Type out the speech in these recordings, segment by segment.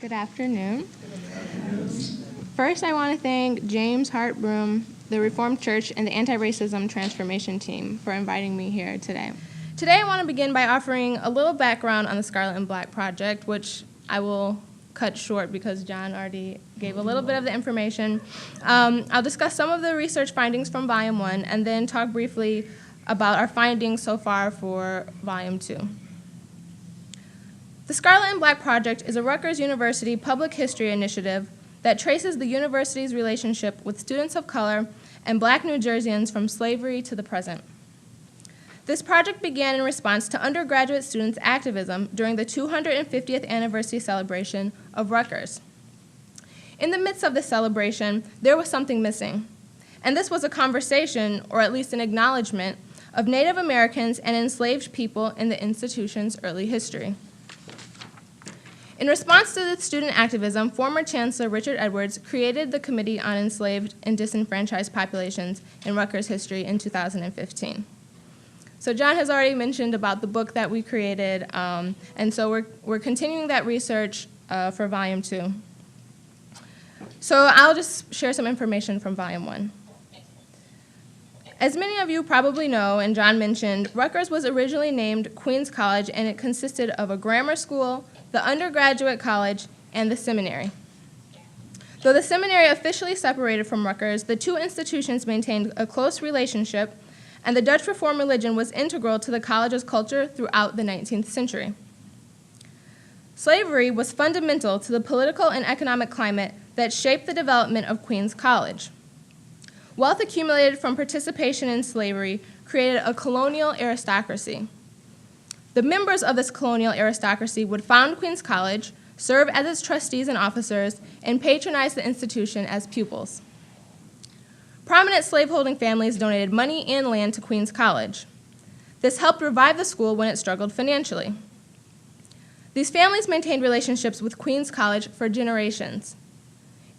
Good afternoon. First, I want to thank James Hart Broom, the Reformed Church, and the Anti-Racism Transformation Team for inviting me here today. Today, I want to begin by offering a little background on the Scarlet and Black Project, which I will cut short because John already gave a little bit of the information. I'll discuss some of the research findings from Volume 1 and then talk briefly about our findings so far for Volume 2. The Scarlet and Black Project is a Rutgers University public history initiative that traces the university's relationship with students of color and Black New Jerseyans from slavery to the present. This project began in response to undergraduate students' activism during the 250th anniversary celebration of Rutgers. In the midst of the celebration, there was something missing, and this was a conversation, or at least an acknowledgement, of Native Americans and enslaved people in the institution's early history. In response to the student activism, former Chancellor Richard Edwards created the Committee on Enslaved and Disenfranchised Populations in Rutgers History in 2015. So John has already mentioned about the book that we created, and so we're continuing that research for Volume 2. So I'll just share some information from Volume 1. As many of you probably know, and John mentioned, Rutgers was originally named Queens College, and it consisted of a grammar school, the undergraduate college, and the seminary. Though the seminary officially separated from Rutgers, the two institutions maintained a close relationship, and the Dutch Reformed religion was integral to the college's culture throughout the 19th century. Slavery was fundamental to the political and economic climate that shaped the development of Queens College. Wealth accumulated from participation in slavery created a colonial aristocracy. The members of this colonial aristocracy would found Queens College, serve as its trustees and officers, and patronize the institution as pupils. Prominent slaveholding families donated money and land to Queens College. This helped revive the school when it struggled financially. These families maintained relationships with Queens College for generations.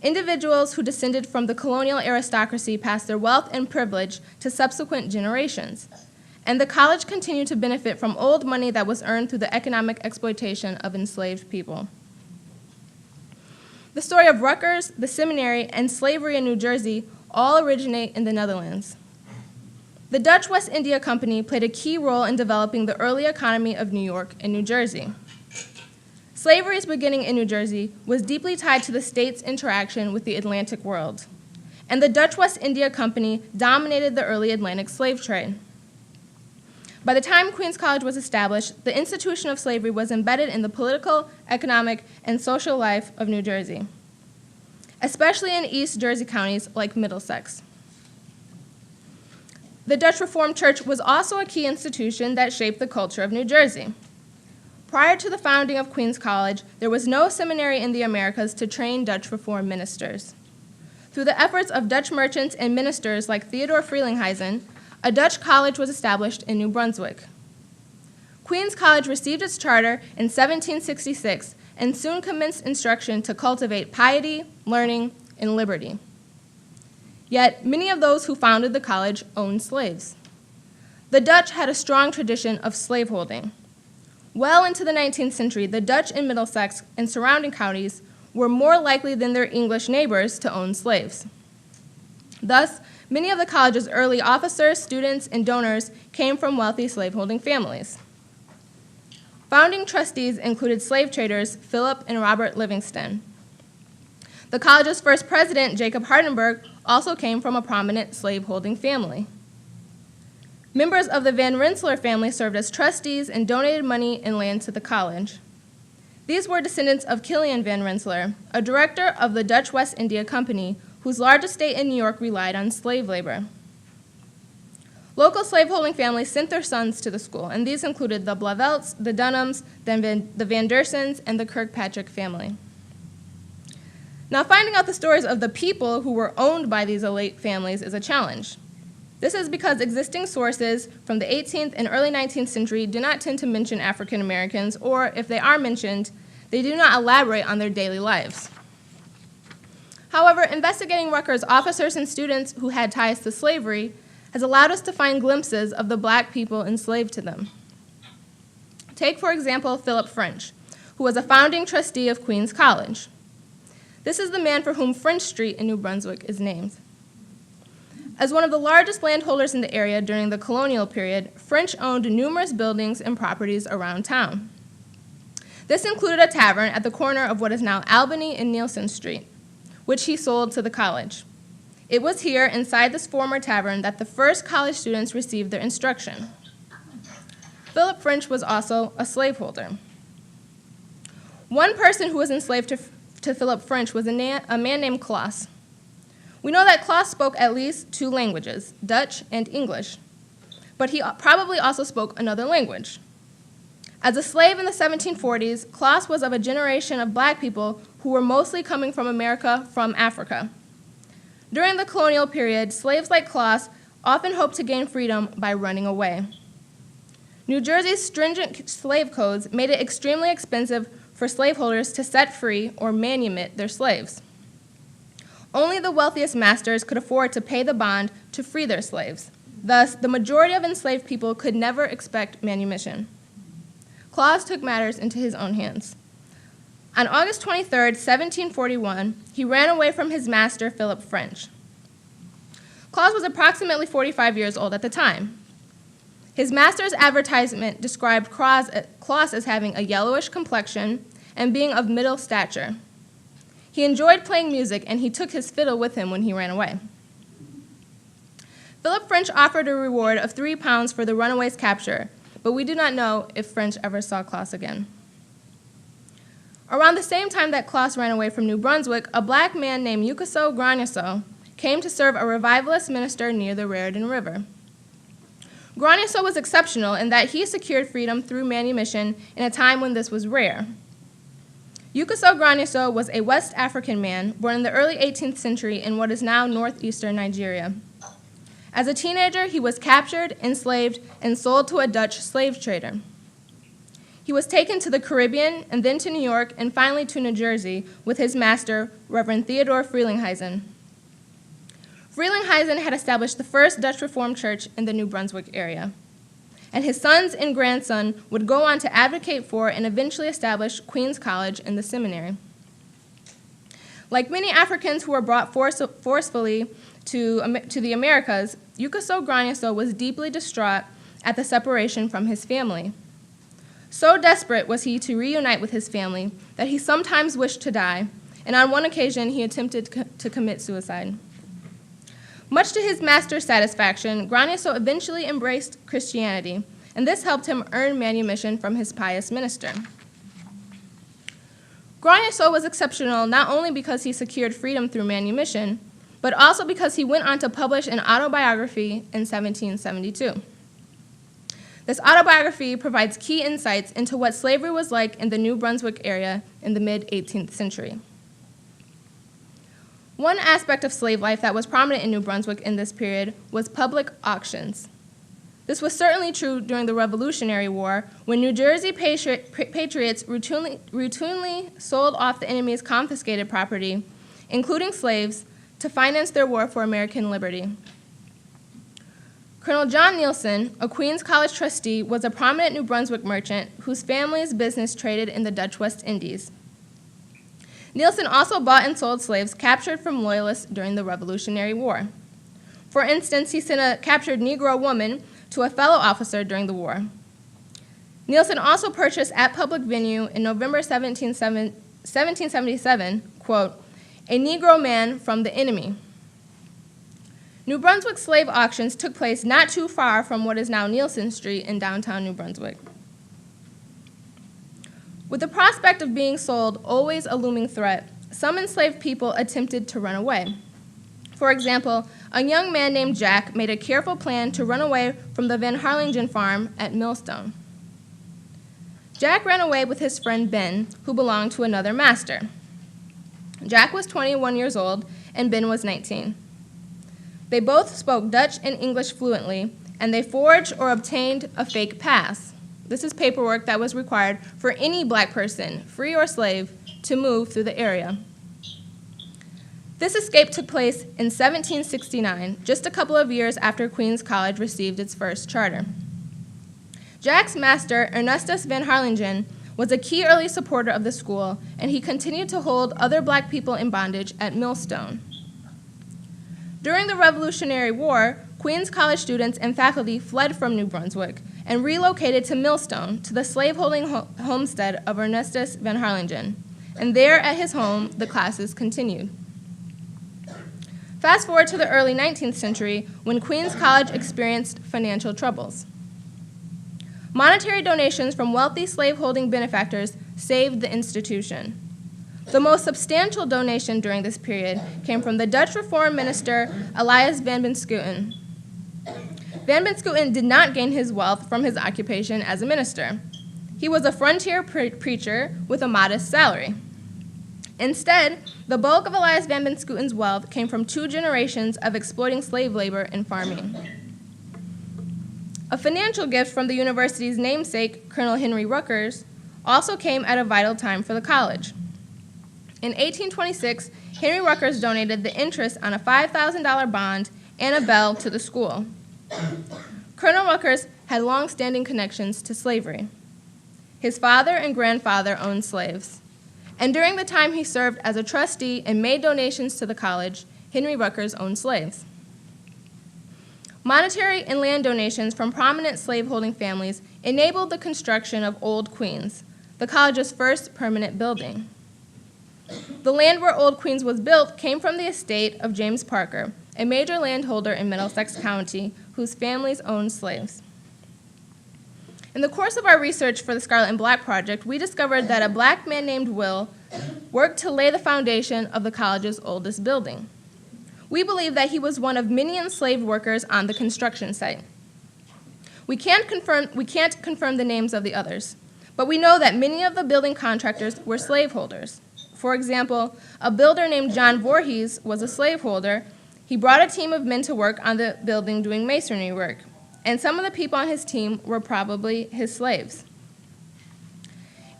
Individuals who descended from the colonial aristocracy passed their wealth and privilege to subsequent generations, and the college continued to benefit from old money that was earned through the economic exploitation of enslaved people. The story of Rutgers, the seminary, and slavery in New Jersey all originate in the Netherlands. The Dutch West India Company played a key role in developing the early economy of New York and New Jersey. Slavery's beginning in New Jersey was deeply tied to the state's interaction with the Atlantic world, and the Dutch West India Company dominated the early Atlantic slave trade. By the time Queens College was established, the institution of slavery was embedded in the political, economic, and social life of New Jersey, especially in East Jersey counties like Middlesex. The Dutch Reformed Church was also a key institution that shaped the culture of New Jersey. Prior to the founding of Queens College, there was no seminary in the Americas to train Dutch Reformed ministers. Through the efforts of Dutch merchants and ministers like Theodore Frelinghuysen, a Dutch college was established in New Brunswick. Queens College received its charter in 1766 and soon commenced instruction to cultivate piety, learning, and liberty. Yet, many of those who founded the college owned slaves. The Dutch had a strong tradition of slaveholding. Well into the 19th century, the Dutch in Middlesex and surrounding counties were more likely than their English neighbors to own slaves. Thus, many of the college's early officers, students, and donors came from wealthy slaveholding families. Founding trustees included slave traders Philip and Robert Livingston. The college's first president, Jacob Hardenberg, also came from a prominent slaveholding family. Members of the Van Rensselaer family served as trustees and donated money and land to the college. These were descendants of Kilian Van Rensselaer, a director of the Dutch West India Company, whose large estate in New York relied on slave labor. Local slaveholding families sent their sons to the school, and these included the Blavelts, the Dunhams, the Van Dersens, and the Kirkpatrick family. Now, finding out the stories of the people who were owned by these elite families is a challenge. This is because existing sources from the 18th and early 19th century do not tend to mention African Americans, or if they are mentioned, they do not elaborate on their daily lives. However, investigating Rutgers officers and students who had ties to slavery has allowed us to find glimpses of the Black people enslaved to them. Take, for example, Philip French, who was a founding trustee of Queens College. This is the man for whom French Street in New Brunswick is named. As one of the largest landholders in the area during the colonial period, French owned numerous buildings and properties around town. This included a tavern at the corner of what is now Albany and Nielsen Street, which he sold to the college. It was here, inside this former tavern, that the first college students received their instruction. Philip French was also a slaveholder. One person who was enslaved to Philip French was a man named Klaus. We know that Klaus spoke at least 2 languages, Dutch and English, but he probably also spoke another language. As a slave in the 1740s, Klaus was of a generation of black people who were mostly coming from America from Africa. During the colonial period, slaves like Klaus often hoped to gain freedom by running away. New Jersey's stringent slave codes made it extremely expensive for slaveholders to set free or manumit their slaves. Only the wealthiest masters could afford to pay the bond to free their slaves. Thus, the majority of enslaved people could never expect manumission. Klaus took matters into his own hands. On August 23, 1741, he ran away from his master, Philip French. Klaus was approximately 45 years old at the time. His master's advertisement described Klaus as having a yellowish complexion and being of middle stature. He enjoyed playing music, and he took his fiddle with him when he ran away. Philip French offered a reward of £3 for the runaway's capture, but we do not know if French ever saw Klaus again. Around the same time that Klaus ran away from New Brunswick, a black man named Yukaso Graniso came to serve a revivalist minister near the Raritan River. Graniso was exceptional in that he secured freedom through manumission in a time when this was rare. Yukaso Graniso was a West African man born in the early 18th century in what is now northeastern Nigeria. As a teenager, he was captured, enslaved, and sold to a Dutch slave trader. He was taken to the Caribbean and then to New York and finally to New Jersey with his master, Reverend Theodore Frelinghuysen. Frelinghuysen had established the first Dutch Reformed church in the New Brunswick area, and his sons and grandson would go on to advocate for and eventually establish Queens College and the Seminary. Like many Africans who were brought forcefully to the Americas, Yukaso Graniso was deeply distraught at the separation from his family. So desperate was he to reunite with his family that he sometimes wished to die, and on one occasion he attempted to commit suicide. Much to his master's satisfaction, Graniso eventually embraced Christianity, and this helped him earn manumission from his pious minister. Graniso was exceptional not only because he secured freedom through manumission, but also because he went on to publish an autobiography in 1772. This autobiography provides key insights into what slavery was like in the New Brunswick area in the mid-18th century. One aspect of slave life that was prominent in New Brunswick in this period was public auctions. This was certainly true during the Revolutionary War, when New Jersey patriots routinely sold off the enemy's confiscated property, including slaves, to finance their war for American liberty. Colonel John Nielsen, a Queens College trustee, was a prominent New Brunswick merchant whose family's business traded in the Dutch West Indies. Nielsen also bought and sold slaves captured from Loyalists during the Revolutionary War. For instance, he sent a captured Negro woman to a fellow officer during the war. Nielsen also purchased at public venue in November 1777, quote, "a Negro man from the enemy." New Brunswick slave auctions took place not too far from what is now Nielsen Street in downtown New Brunswick. With the prospect of being sold always a looming threat, some enslaved people attempted to run away. For example, a young man named Jack made a careful plan to run away from the Van Harlingen farm at Millstone. Jack ran away with his friend Ben, who belonged to another master. Jack was 21 years old, and Ben was 19. They both spoke Dutch and English fluently, and they forged or obtained a fake pass. This is paperwork that was required for any black person, free or slave, to move through the area. This escape took place in 1769, just a couple of years after Queens College received its first charter. Jack's master, Ernestus Van Harlingen, was a key early supporter of the school, and he continued to hold other black people in bondage at Millstone. During the Revolutionary War, Queens College students and faculty fled from New Brunswick and relocated to Millstone, to the slaveholding homestead of Ernestus Van Harlingen. And there at his home, the classes continued. Fast forward to the early 19th century, when Queens College experienced financial troubles. Monetary donations from wealthy slaveholding benefactors saved the institution. The most substantial donation during this period came from the Dutch Reform minister Elias van Benschooten. Van Benschooten did not gain his wealth from his occupation as a minister. He was a frontier preacher with a modest salary. Instead, the bulk of Elias van Benschooten's wealth came from 2 generations of exploiting slave labor and farming. A financial gift from the university's namesake, Colonel Henry Rutgers, also came at a vital time for the college. In 1826, Henry Rutgers donated the interest on a $5,000 bond and a bell to the school. Colonel Rutgers had long-standing connections to slavery. His father and grandfather owned slaves. And during the time he served as a trustee and made donations to the college, Henry Rutgers owned slaves. Monetary and land donations from prominent slaveholding families enabled the construction of Old Queens, the college's first permanent building. The land where Old Queens was built came from the estate of James Parker, a major landholder in Middlesex County whose families owned slaves. In the course of our research for the Scarlet and Black Project, we discovered that a black man named Will worked to lay the foundation of the college's oldest building. We believe that he was one of many enslaved workers on the construction site. We can't confirm the names of the others, but we know that many of the building contractors were slaveholders. For example, a builder named John Voorhees was a slaveholder. He brought a team of men to work on the building doing masonry work, and some of the people on his team were probably his slaves.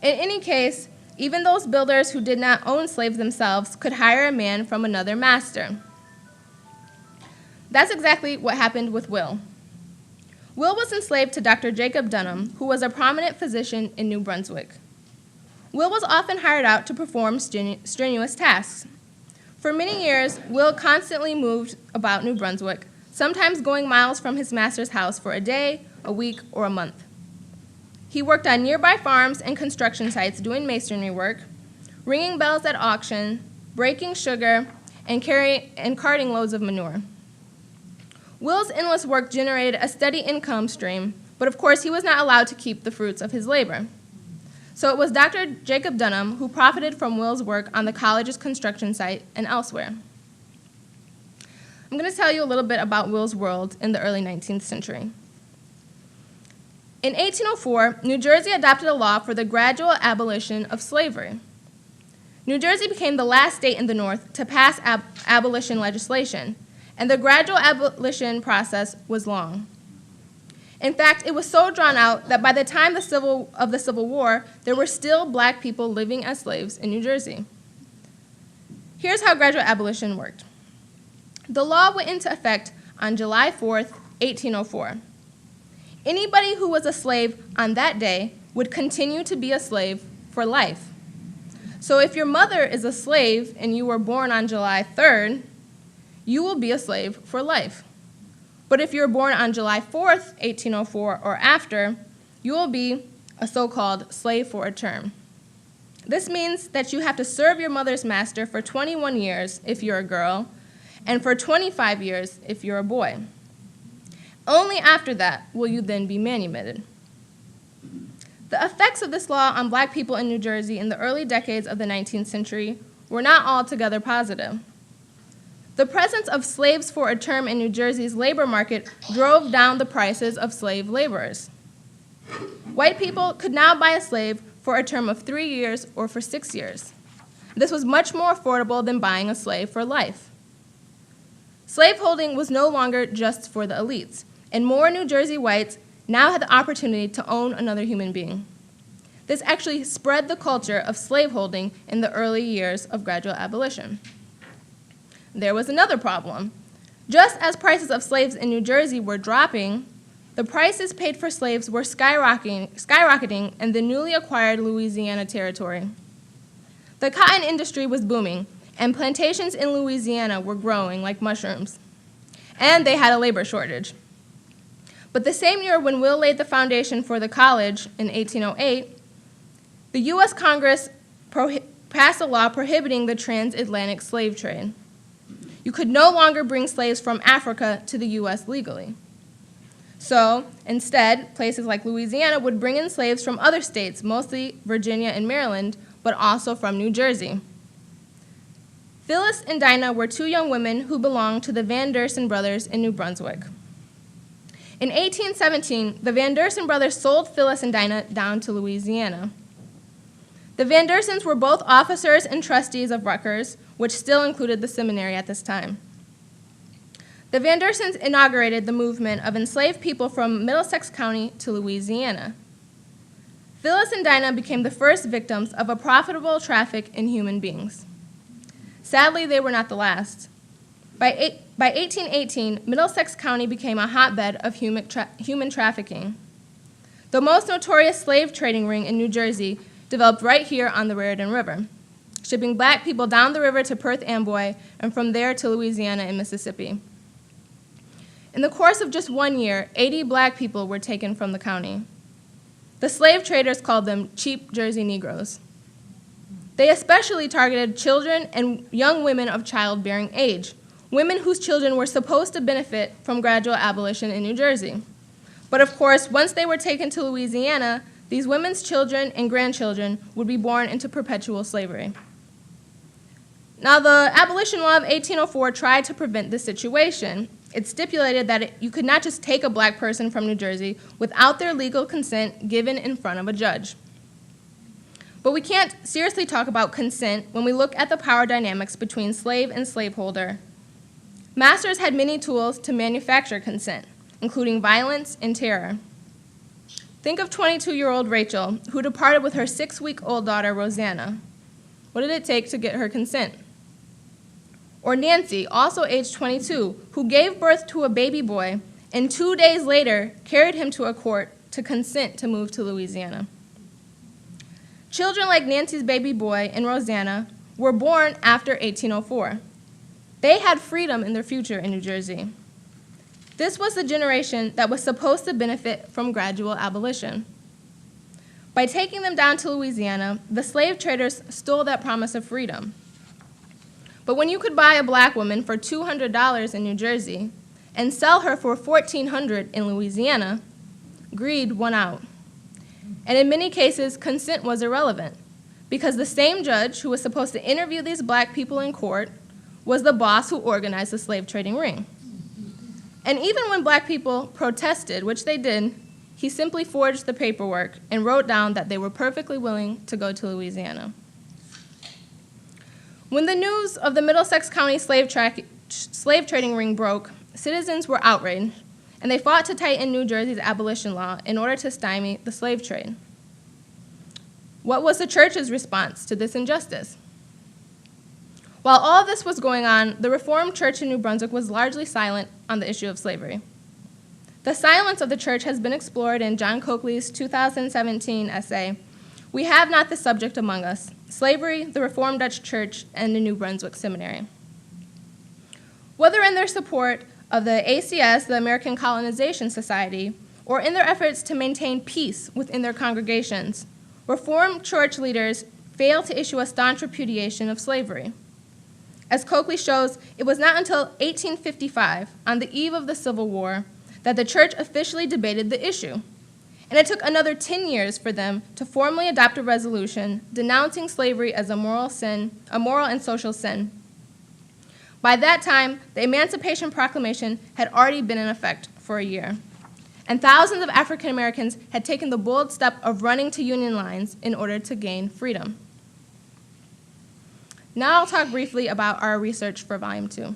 In any case, even those builders who did not own slaves themselves could hire a man from another master. That's exactly what happened with Will. Will was enslaved to Dr. Jacob Dunham, who was a prominent physician in New Brunswick. Will was often hired out to perform strenuous tasks. For many years, Will constantly moved about New Brunswick, sometimes going miles from his master's house for a day, a week, or a month. He worked on nearby farms and construction sites doing masonry work, ringing bells at auction, breaking sugar, and carting loads of manure. Will's endless work generated a steady income stream, but of course he was not allowed to keep the fruits of his labor. So it was Dr. Jacob Dunham who profited from Will's work on the college's construction site and elsewhere. I'm going to tell you a little bit about Will's world in the early 19th century. In 1804, New Jersey adopted a law for the gradual abolition of slavery. New Jersey became the last state in the North to pass abolition legislation, and the gradual abolition process was long. In fact, it was so drawn out that by the time of the Civil War, there were still black people living as slaves in New Jersey. Here's how gradual abolition worked. The law went into effect on July 4th, 1804. Anybody who was a slave on that day would continue to be a slave for life. So if your mother is a slave and you were born on July 3rd, you will be a slave for life. But if you're born on July 4th, 1804 or after, you will be a so-called slave for a term. This means that you have to serve your mother's master for 21 years if you're a girl, and for 25 years if you're a boy. Only after that will you then be manumitted. The effects of this law on black people in New Jersey in the early decades of the 19th century were not altogether positive. The presence of slaves for a term in New Jersey's labor market drove down the prices of slave laborers. White people could now buy a slave for a term of 3 years or for 6 years. This was much more affordable than buying a slave for life. Slaveholding was no longer just for the elites, and more New Jersey whites now had the opportunity to own another human being. This actually spread the culture of slaveholding in the early years of gradual abolition. There was another problem. Just as prices of slaves in New Jersey were dropping, the prices paid for slaves were skyrocketing in the newly acquired Louisiana territory. The cotton industry was booming, and plantations in Louisiana were growing like mushrooms, and they had a labor shortage. But the same year when Will laid the foundation for the college in 1808, the U.S. Congress passed a law prohibiting the transatlantic slave trade. You could no longer bring slaves from Africa to the U.S. legally. So, instead, places like Louisiana would bring in slaves from other states, mostly Virginia and Maryland, but also from New Jersey. Phyllis and Dinah were two young women who belonged to the Van Dersen brothers in New Brunswick. In 1817, the Van Dersen brothers sold Phyllis and Dinah down to Louisiana. The Van Dersens were both officers and trustees of Rutgers, which still included the seminary at this time. The Van Dersens inaugurated the movement of enslaved people from Middlesex County to Louisiana. Phyllis and Dinah became the first victims of a profitable traffic in human beings. Sadly, they were not the last. By 1818, Middlesex County became a hotbed of human trafficking. The most notorious slave trading ring in New Jersey developed right here on the Raritan River, shipping black people down the river to Perth Amboy and from there to Louisiana and Mississippi. In the course of just 1 year, 80 black people were taken from the county. The slave traders called them cheap Jersey Negroes. They especially targeted children and young women of childbearing age, women whose children were supposed to benefit from gradual abolition in New Jersey. But of course, once they were taken to Louisiana, these women's children and grandchildren would be born into perpetual slavery. Now, the abolition law of 1804 tried to prevent this situation. It stipulated that you could not just take a black person from New Jersey without their legal consent given in front of a judge. But we can't seriously talk about consent when we look at the power dynamics between slave and slaveholder. Masters had many tools to manufacture consent, including violence and terror. Think of 22-year-old Rachel, who departed with her 6-week-old daughter, Rosanna. What did it take to get her consent? Or Nancy, also age 22, who gave birth to a baby boy and 2 days later carried him to a court to consent to move to Louisiana. Children like Nancy's baby boy and Rosanna were born after 1804. They had freedom in their future in New Jersey. This was the generation that was supposed to benefit from gradual abolition. By taking them down to Louisiana, the slave traders stole that promise of freedom. But when you could buy a black woman for $200 in New Jersey and sell her for $1,400 in Louisiana, greed won out. And in many cases, consent was irrelevant, because the same judge who was supposed to interview these black people in court was the boss who organized the slave trading ring. And even when black people protested, which they did, he simply forged the paperwork and wrote down that they were perfectly willing to go to Louisiana. When the news of the Middlesex County slave trading ring broke, citizens were outraged, and they fought to tighten New Jersey's abolition law in order to stymie the slave trade. What was the church's response to this injustice? While all this was going on, the Reformed Church in New Brunswick was largely silent on the issue of slavery. The silence of the church has been explored in John Coakley's 2017 essay, "We Have Not the Subject Among Us: Slavery, the Reformed Dutch Church, and the New Brunswick Seminary." Whether in their support of the ACS, the American Colonization Society, or in their efforts to maintain peace within their congregations, Reformed church leaders failed to issue a staunch repudiation of slavery. As Coakley shows, it was not until 1855, on the eve of the Civil War, that the church officially debated the issue. And it took another 10 years for them to formally adopt a resolution denouncing slavery as a moral and social sin. By that time, the Emancipation Proclamation had already been in effect for a year, and thousands of African Americans had taken the bold step of running to Union lines in order to gain freedom. Now I'll talk briefly about our research for Volume 2.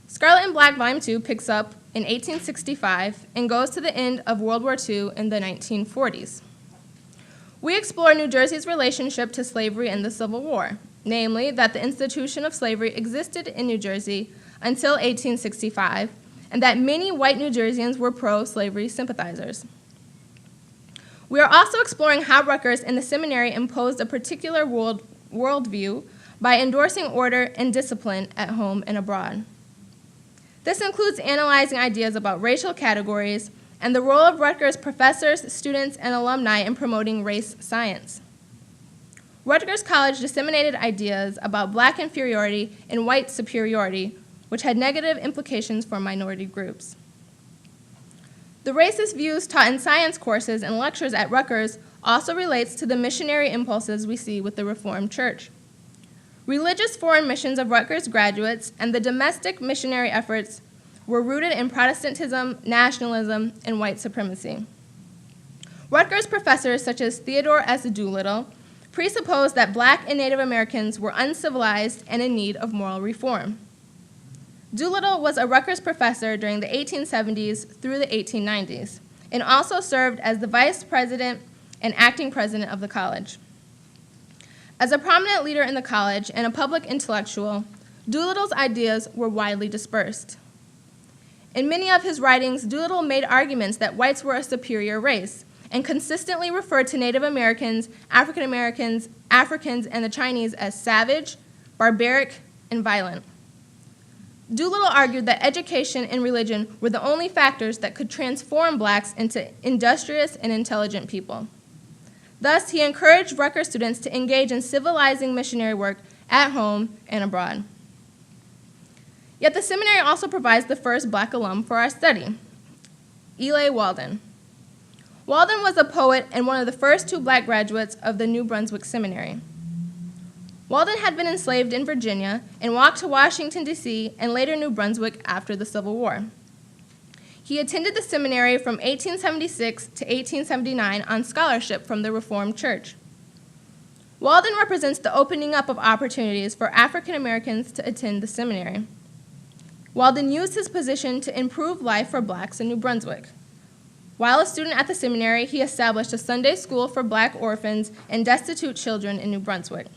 Scarlet and Black Volume 2 picks up in 1865 and goes to the end of World War II in the 1940s. We explore New Jersey's relationship to slavery and the Civil War, namely that the institution of slavery existed in New Jersey until 1865, and that many white New Jerseyans were pro-slavery sympathizers. We are also exploring how Rutgers and the seminary imposed a particular worldview by endorsing order and discipline at home and abroad. This includes analyzing ideas about racial categories and the role of Rutgers professors, students, and alumni in promoting race science. Rutgers College disseminated ideas about Black inferiority and white superiority, which had negative implications for minority groups. The racist views taught in science courses and lectures at Rutgers also relates to the missionary impulses we see with the Reformed Church. Religious foreign missions of Rutgers graduates and the domestic missionary efforts were rooted in Protestantism, nationalism, and white supremacy. Rutgers professors such as Theodore S. Doolittle presupposed that Black and Native Americans were uncivilized and in need of moral reform. Doolittle was a Rutgers professor during the 1870s through the 1890s, and also served as the vice president and acting president of the college. As a prominent leader in the college and a public intellectual, Doolittle's ideas were widely dispersed. In many of his writings, Doolittle made arguments that whites were a superior race, and consistently referred to Native Americans, African Americans, Africans, and the Chinese as savage, barbaric, and violent. Doolittle argued that education and religion were the only factors that could transform Blacks into industrious and intelligent people. Thus, he encouraged Rutgers students to engage in civilizing missionary work at home and abroad. Yet the seminary also provides the first Black alum for our study, Eli Walden. Walden was a poet and one of the first 2 Black graduates of the New Brunswick Seminary. Walden had been enslaved in Virginia and walked to Washington, D.C., and later New Brunswick after the Civil War. He attended the seminary from 1876 to 1879 on scholarship from the Reformed Church. Walden represents the opening up of opportunities for African Americans to attend the seminary. Walden used his position to improve life for Blacks in New Brunswick. While a student at the seminary, he established a Sunday school for Black orphans and destitute children in New Brunswick.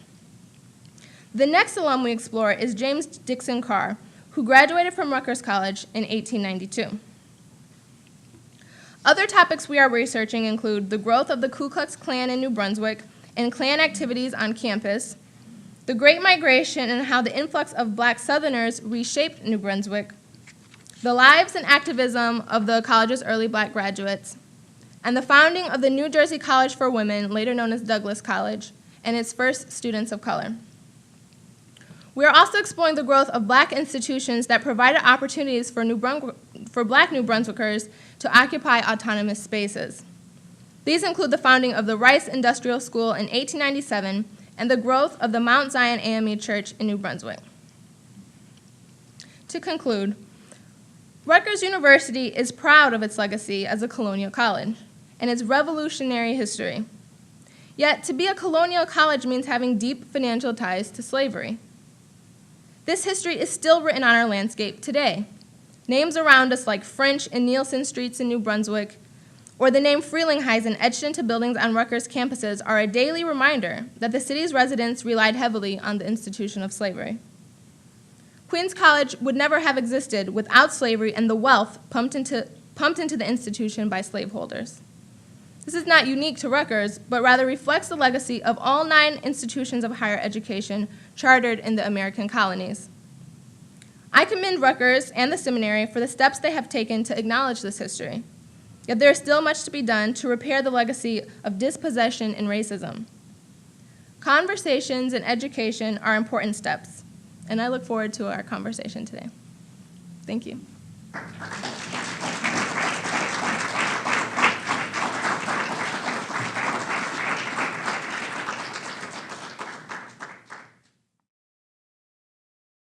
The next alum we explore is James Dixon Carr, who graduated from Rutgers College in 1892. Other topics we are researching include the growth of the Ku Klux Klan in New Brunswick and Klan activities on campus, the Great Migration and how the influx of Black Southerners reshaped New Brunswick, the lives and activism of the college's early Black graduates, and the founding of the New Jersey College for Women, later known as Douglass College, and its first students of color. We are also exploring the growth of Black institutions that provided opportunities for Black New Brunswickers to occupy autonomous spaces. These include the founding of the Rice Industrial School in 1897 and the growth of the Mount Zion AME Church in New Brunswick. To conclude, Rutgers University is proud of its legacy as a colonial college and its revolutionary history. Yet, to be a colonial college means having deep financial ties to slavery. This history is still written on our landscape today. Names around us like French and Nielsen Streets in New Brunswick, or the name Frelinghuysen etched into buildings on Rutgers campuses are a daily reminder that the city's residents relied heavily on the institution of slavery. Queens College would never have existed without slavery and the wealth pumped into the institution by slaveholders. This is not unique to Rutgers, but rather reflects the legacy of all 9 institutions of higher education chartered in the American colonies. I commend Rutgers and the seminary for the steps they have taken to acknowledge this history. Yet there is still much to be done to repair the legacy of dispossession and racism. Conversations and education are important steps, and I look forward to our conversation today. Thank you.